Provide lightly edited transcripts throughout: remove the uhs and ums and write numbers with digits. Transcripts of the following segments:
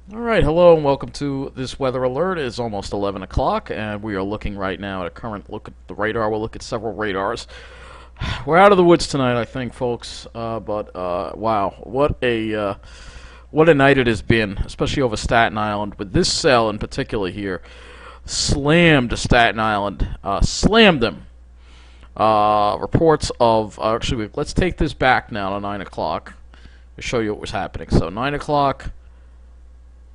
Alright, hello and welcome to this weather alert. It's almost 11 o'clock and we are looking right now at a current look at the radar. We'll look at several radars. We're out of the woods tonight, I think, folks, but wow, what a night it has been, especially over Staten Island, with this cell in particular here. Slammed Staten Island, slammed them. Reports of, actually, let's take this back now to 9 o'clock to show you what was happening. So 9 o'clock,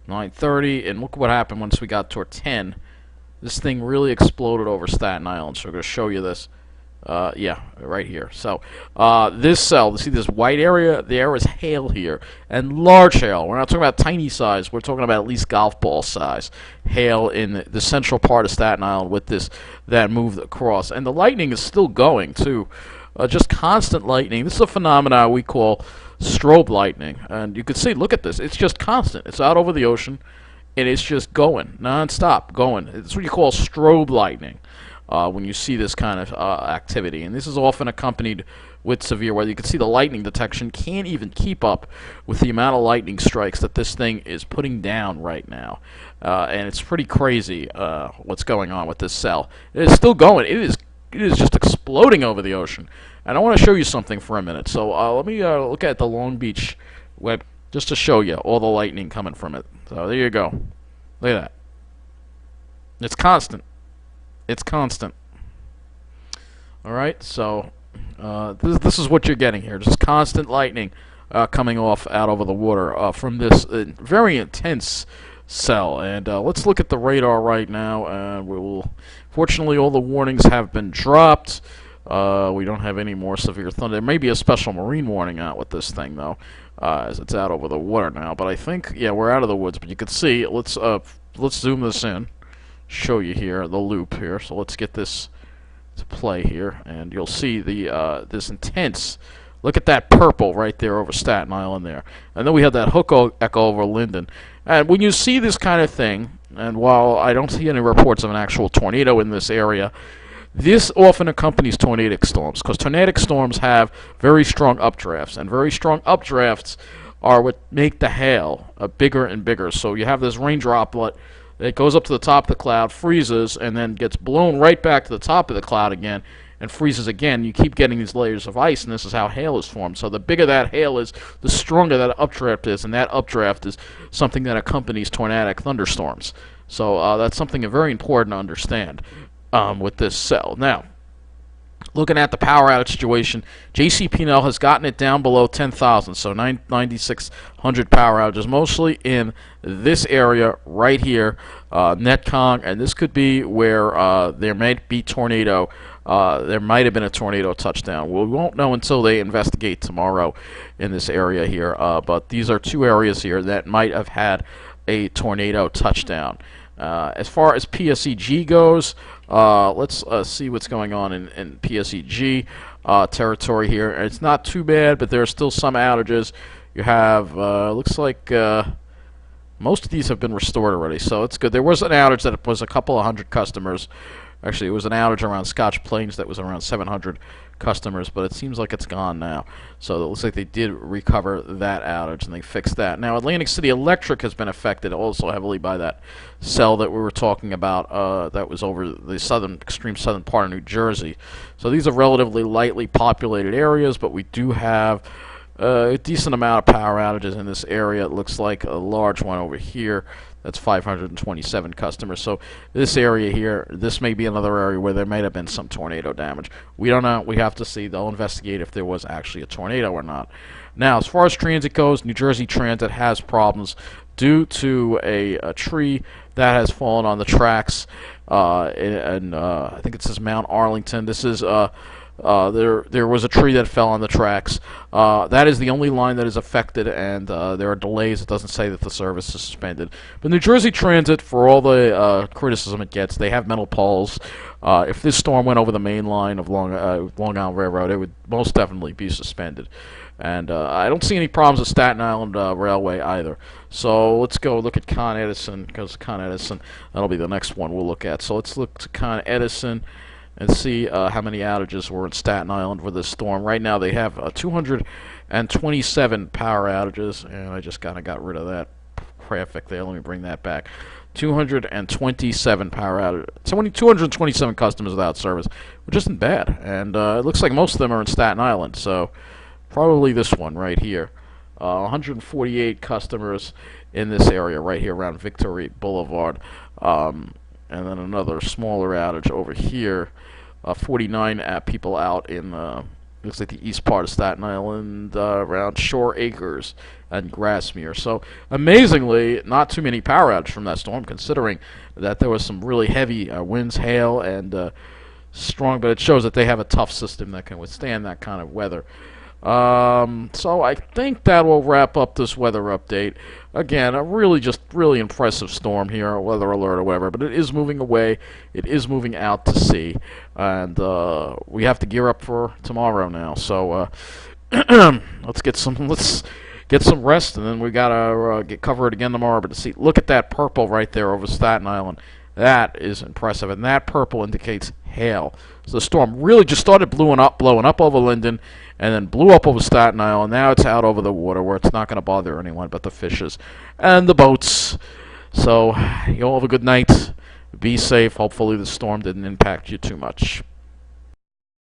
9:30, and look what happened once we got toward 10. This thing really exploded over Staten Island, so we're going to show you this. Yeah, right here. So, this cell, see this white area? There is hail here, and large hail. We're not talking about tiny size. We're talking about at least golf ball size hail in the central part of Staten Island with that moved across. And the lightning is still going, too. Just constant lightning. This is a phenomenon we call strobe lightning. And you can see, look at this. It's just constant. It's out over the ocean, and it's just going, non-stop, going. It's what you call strobe lightning. When you see this kind of activity. And this is often accompanied with severe weather. You can see the lightning detection can't even keep up with the amount of lightning strikes that this thing is putting down right now. And it's pretty crazy what's going on with this cell. It is still going. It is just exploding over the ocean. And I want to show you something for a minute. So let me look at the Long Beach web just to show you all the lightning coming from it. So there you go. Look at that. It's constant. It's constant. Alright, so this is what you're getting here. Just constant lightning coming off out over the water from this very intense cell. And let's look at the radar right now. Fortunately, all the warnings have been dropped. We don't have any more severe thunder. There may be a special marine warning out with this thing, though, as it's out over the water now. But I think, yeah, we're out of the woods. But you can see, let's zoom this in. Show you here the loop here. So let's get this to play here, and you'll see the this intense. Look at that purple right there over Staten Island there, and then we have that hook echo over Linden. And when you see this kind of thing, and while I don't see any reports of an actual tornado in this area, this often accompanies tornadic storms, because tornadic storms have very strong updrafts, and very strong updrafts are what make the hail bigger and bigger. So you have this rain droplet. It goes up to the top of the cloud, freezes, and then gets blown right back to the top of the cloud again and freezes again. You keep getting these layers of ice, and this is how hail is formed. So the bigger that hail is, the stronger that updraft is, and that updraft is something that accompanies tornadic thunderstorms. So that's something very important to understand with this cell. Now, looking at the power outage situation, JCP&L has gotten it down below 10,000, so 9,600 power outages, mostly in this area right here, Netcong, and this could be where there might be tornado. There might have been a tornado touchdown. We won't know until they investigate tomorrow in this area here, but these are two areas here that might have had a tornado touchdown. As far as PSEG goes, let's see what's going on in PSEG territory here. It's not too bad, but there are still some outages. You have, looks like most of these have been restored already, so it's good. There was an outage that was a couple of hundred customers. Actually, it was an outage around Scotch Plains that was around 700 customers, but it seems like it's gone now. So it looks like they did recover that outage, and they fixed that. Now, Atlantic City Electric has been affected also heavily by that cell that we were talking about that was over the extreme southern part of New Jersey. So these are relatively lightly populated areas, but we do have a decent amount of power outages in this area. It looks like a large one over here. That's 527 customers. So this area here, this may be another area where there might have been some tornado damage. We don't know. We have to see. They'll investigate if there was actually a tornado or not. Now, as far as transit goes, New Jersey Transit has problems due to a tree that has fallen on the tracks. I think it says Mount Arlington. This is there was a tree that fell on the tracks. That is the only line that is affected, and there are delays. It doesn't say that the service is suspended. But New Jersey Transit, for all the criticism it gets, they have metal poles. If this storm went over the main line of Long Island Railroad, it would most definitely be suspended. And I don't see any problems with Staten Island Railway either. So let's go look at Con Edison, because Con Edison, that'll be the next one we'll look at. So let's look to Con Edison and see how many outages were in Staten Island with this storm. Right now they have 227 power outages, and I just kind of got rid of that graphic there. Let me bring that back. 227 power outage. 227 customers without service, which isn't bad. And it looks like most of them are in Staten Island, so probably this one right here. 148 customers in this area right here around Victory Boulevard. And then another smaller outage over here. 49 people out in looks like the east part of Staten Island, around Shore Acres and Grassmere. So amazingly, not too many power outages from that storm, considering that there was some really heavy winds, hail, and strong. But it shows that they have a tough system that can withstand that kind of weather. So I think that will wrap up this weather update. Again, a really impressive storm here, a weather alert or whatever, but it is moving away. It is moving out to sea, and we have to gear up for tomorrow now. So let's get some rest, and then we gotta get cover it again tomorrow. But look at that purple right there over Staten Island. That is impressive, and that purple indicates hail. So the storm really just started blowing up over Linden, and then blew up over Staten Island. Now it's out over the water where it's not going to bother anyone but the fishes and the boats. So you all have a good night. Be safe. Hopefully the storm didn't impact you too much.